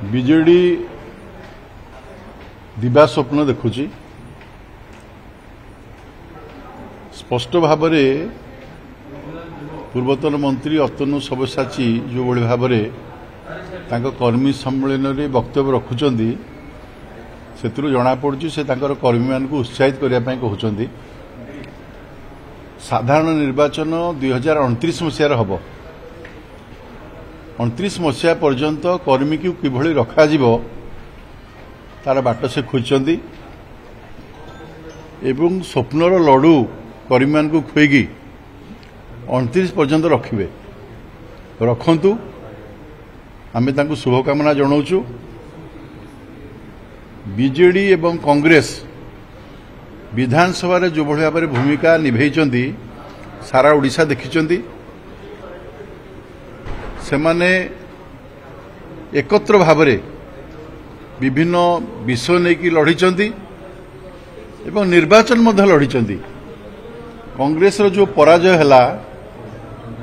BJD दिवा स्वप्न देखुची स्पष्ट भाव में पूर्वतन मंत्री अतनु सबसाची जो भाई भाव में कर्मी सम्मेलन में वक्तव्य रखुंट से जना पड़ी से कर्मी मान उत्साहित करने कहते साधारण निर्वाचन 2029 मसीह हम 29 मसीहा पर्यंत कर्मी को किभली रखा तार बाट से खोजती एवं स्वप्नर लड़ू कर्मी मान को खुएगी 29 पर्यंत रखिए रखंतु आमे तांको शुभकामना जनाऊँ। बीजेडी एवं कांग्रेस विधानसभा जो भाई भाव में भूमिका निभेइचंती सारा ओडिशा देखिचंती सेमाने एकत्र भाव में विभिन्न विषय नहीं लड़ीचंती एवं निर्वाचन मध्य लड़ीचंती। कांग्रेस रो जो पराजय हैला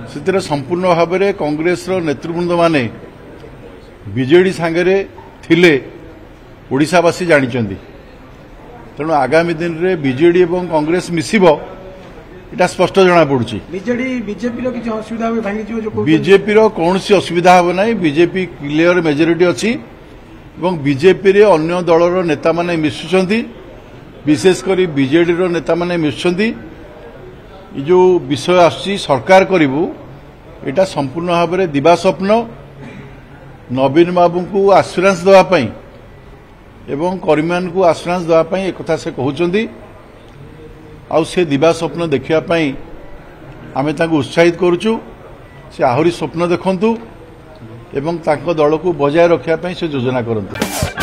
से संपूर्ण भाव में कांग्रेस रो नेतृवृंद माने बीजेडी सांगरे थिले ओडिशावासी जानिचंती तेणु आगामी दिन में बीजेडी एवं कांग्रेस मिसिबो इटा स्पष्ट जना पड़ुची। बीजेपी कौन सी असुविधा हम ना बीजेपी क्लियर मेजोरिटी अच्छी बीजेपी रे अन्य दलर नेता माने मिशुचंती विशेषकर बीजेडी रो नेता माने मिशुचंती जो विषय आसी सरकार करिवु एटा संपूर्ण भाव में दिवा स्वप्न नवीन बाबू को आश्योरेंस देवाई एवं कर्मी को आश्योरेंस देवाई एक कथा से कहते आउ से दिवा स्वप्न देखापी आमे तांको उत्साहित करुचु से आहरी स्वप्न देखंतु एवं तांको दल को बजाय रखापी से योजना करंतु।